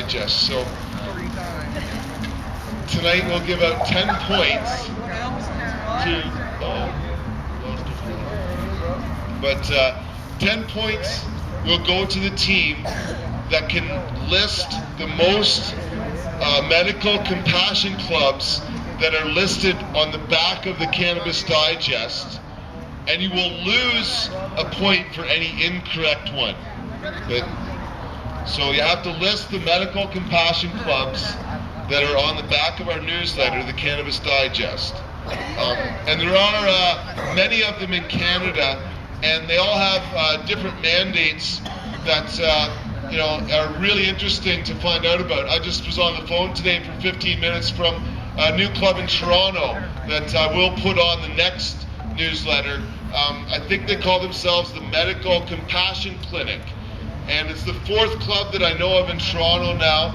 Digest. So tonight we'll give out 10 points to, but 10 points will go to the team that can list the most medical compassion clubs that are listed on the back of the Cannabis Digest, and you will lose a point for any incorrect one. So you have to list the medical compassion clubs that are on the back of our newsletter, the Cannabis Digest. And there are many of them in Canada, and they all have different mandates that are really interesting to find out about. I just was on the phone today for 15 minutes from a new club in Toronto that I will put on the next newsletter. I think they call themselves the Medical Compassion Clinic, and it's the 4th club that I know of in Toronto now.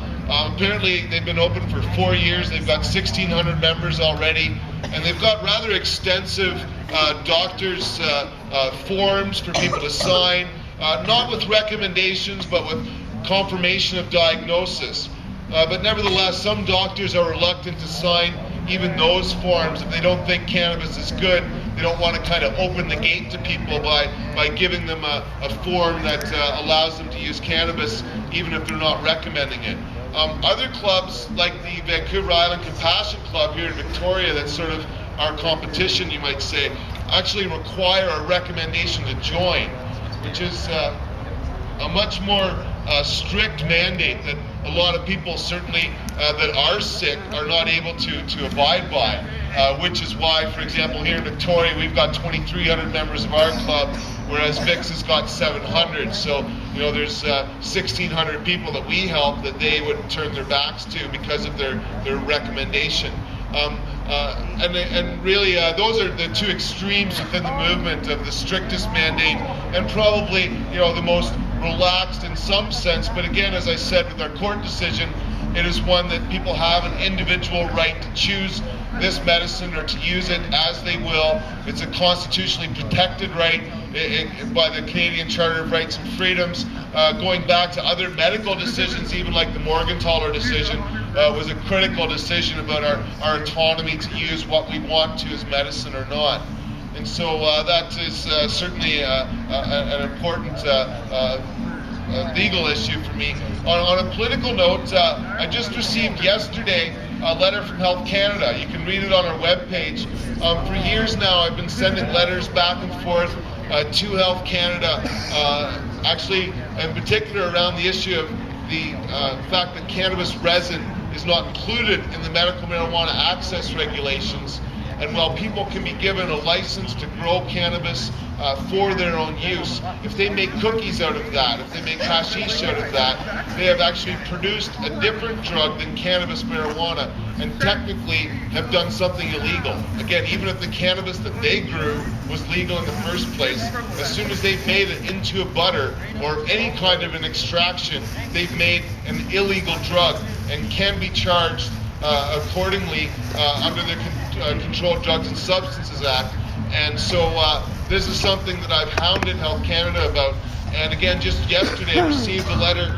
Apparently they've been open for 4 years. They've got 1,600 members already, and they've got rather extensive doctors' forms for people to sign, not with recommendations, but with confirmation of diagnosis. But nevertheless, some doctors are reluctant to sign even those forms if they don't think cannabis is good. They don't want to kind of open the gate to people by giving them a form that allows them to use cannabis even if they're not recommending it. Other clubs, like the Vancouver Island Compassion Club here in Victoria, that's sort of our competition, you might say, actually require a recommendation to join, which is a much more strict mandate that a lot of people certainly that are sick are not able to abide by, which is why, for example, here in Victoria, we've got 2,300 members of our club, whereas Vix has got 700. So, there's 1,600 people that we help that they would turn their backs to because of their recommendation. And really, those are the two extremes within the movement of the strictest mandate and probably, the most relaxed in some sense. But again, as I said, with our court decision, it is one that people have an individual right to choose this medicine or to use it as they will. It's a constitutionally protected right by the Canadian Charter of Rights and Freedoms. Going back to other medical decisions, even like the Morgentaler decision, was a critical decision about our autonomy to use what we want to as medicine or not. And so that is certainly an important legal issue for me. On a political note, I just received yesterday a letter from Health Canada. You can read it on our webpage. For years now, I've been sending letters back and forth to Health Canada, actually in particular around the issue of the fact that cannabis resin is not included in the medical marijuana access regulations. And while people can be given a license to grow cannabis for their own use, if they make cookies out of that, if they make hashish out of that, they have actually produced a different drug than cannabis marijuana and technically have done something illegal. Again, even if the cannabis that they grew was legal in the first place, as soon as they've made it into a butter or any kind of an extraction, they've made an illegal drug and can be charged accordingly under the Controlled Drugs and Substances Act. And so this is something that I've hounded Health Canada about. And again, just yesterday I received a letter,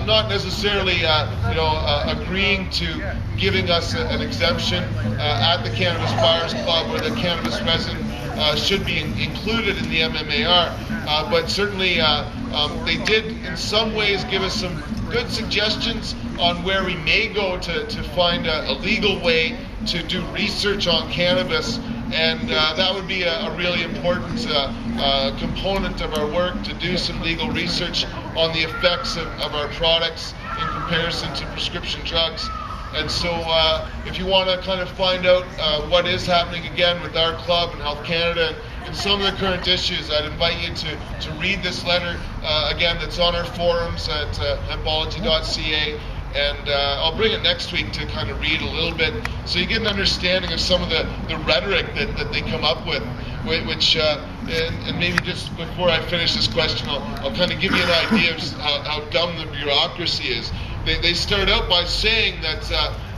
not necessarily agreeing to giving us an exemption at the Cannabis Buyers Club, where the cannabis resin should be included in the MMAR, but certainly they did in some ways give us some good suggestions on where we may go to find a legal way to do research on cannabis, and that would be a really important component of our work, to do some legal research on the effects of our products in comparison to prescription drugs. And so if you want to kind of find out what is happening again with our club and Health Canada and some of the current issues, I'd invite you to read this letter again that's on our forums at hempology.ca. And I'll bring it next week to kind of read a little bit so you get an understanding of some of the rhetoric that they come up with, which, and maybe just before I finish this question, I'll kind of give you an idea of how dumb the bureaucracy is. They start out by saying that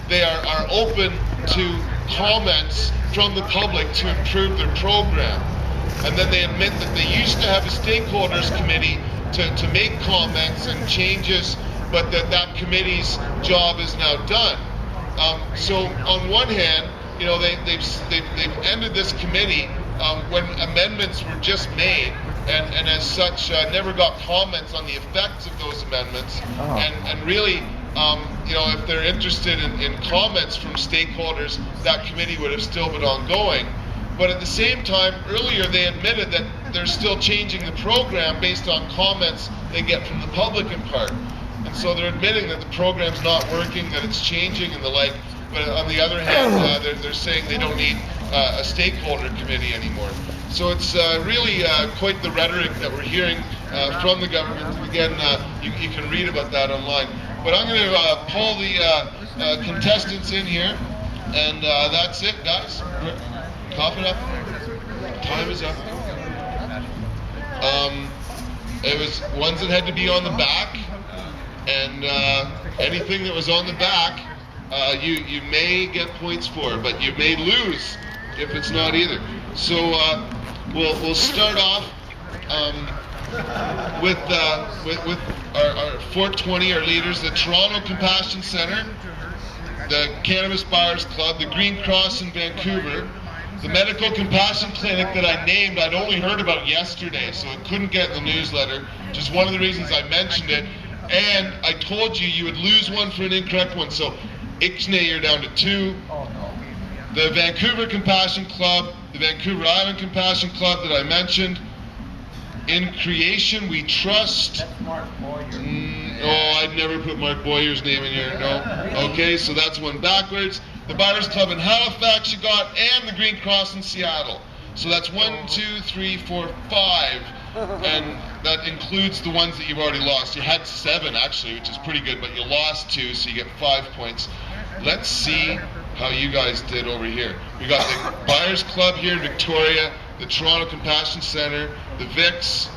they are open to comments from the public to improve their program. And then they admit that they used to have a stakeholders committee to make comments and changes but that committee's job is now done. So on one hand, you know, they've ended this committee when amendments were just made, and as such never got comments on the effects of those amendments. And really, you know, if they're interested in comments from stakeholders, that committee would have still been ongoing. But at the same time, earlier they admitted that they're still changing the program based on comments they get from the public in part. And so they're admitting that the program's not working, that it's changing and the like. But on the other hand, they're saying they don't need a stakeholder committee anymore. So it's really quite the rhetoric that we're hearing from the government. Again, you can read about that online. But I'm going to pull the contestants in here, and that's it, guys. Cough it up. Time is up. It was ones that had to be on the back, and anything that was on the back, you may get points for, but you may lose if it's not either. So we'll start off with our 420, our leaders, the Toronto Compassion Centre, the Cannabis Buyers Club, the Green Cross in Vancouver, the Medical Compassion Clinic that I named. I'd only heard about yesterday, so it couldn't get in the newsletter, which is one of the reasons I mentioned it. And I told you you would lose one for an incorrect one, so Ixnay, you're down to 2. The Vancouver Compassion Club, the Vancouver Island Compassion Club that I mentioned. In Creation We Trust. That's Mark Boyer. I'd never put Mark Boyer's name in here, no. Okay, so that's one backwards. The Buyers Club in Halifax you got, and the Green Cross in Seattle. So that's 1, 2, 3, 4, 5. And that includes the ones that you've already lost. You had 7 actually, which is pretty good, but you lost 2, so you get 5 points. Let's see how you guys did over here. We got the Buyers Club here in Victoria, the Toronto Compassion Centre, the VIX.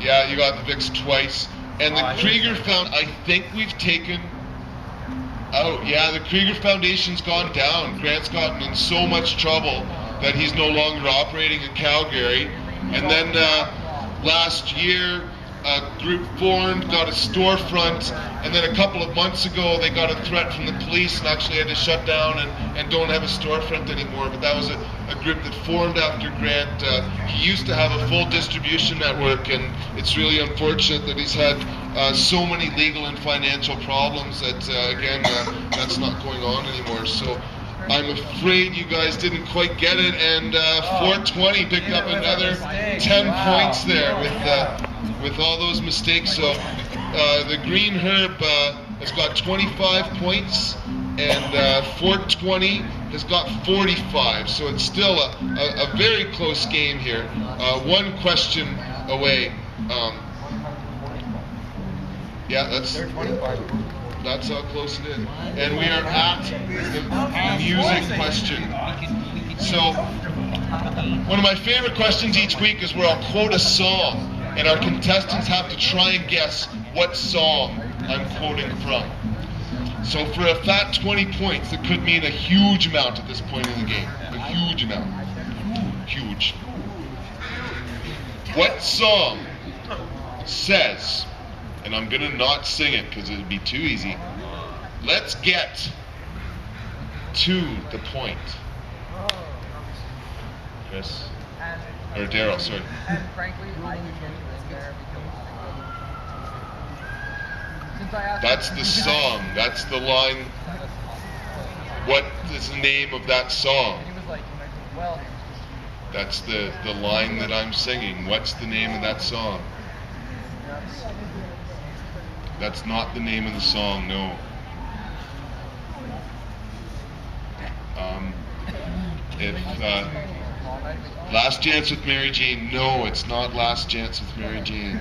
Yeah, you got the VIX twice. And the Krieger Foundation, I think we've taken out. Yeah, the Krieger Foundation's gone down. Grant's gotten in so much trouble that he's no longer operating in Calgary. And then last year, a group formed, got a storefront, and then a couple of months ago they got a threat from the police and actually had to shut down and don't have a storefront anymore. But that was a group that formed after Grant. He used to have a full distribution network, and it's really unfortunate that he's had so many legal and financial problems that, again, that's not going on anymore. So I'm afraid you guys didn't quite get it, and 420 picked up another 10 points there with all those mistakes. So the Green Herb has got 25 points, and 420 has got 45. So it's still a very close game here. One question away. Yeah, that's how close it is. And we are at the music question. So one of my favorite questions each week is where I'll quote a song, and our contestants have to try and guess what song I'm quoting from. So for a fat 20 points, it could mean a huge amount at this point in the game. A huge amount. Huge. What song says, and I'm gonna not sing it because it'd be too easy, let's get to the point. Chris? Or Daryl, sorry. And frankly, I didn't get in there because That's the song. That's the line. What is the name of that song? he was like, well, That's the line that I'm singing. What's the name of that song? That's not the name of the song, no. Last Chance with Mary Jane. No, it's not Last Chance with Mary Jane.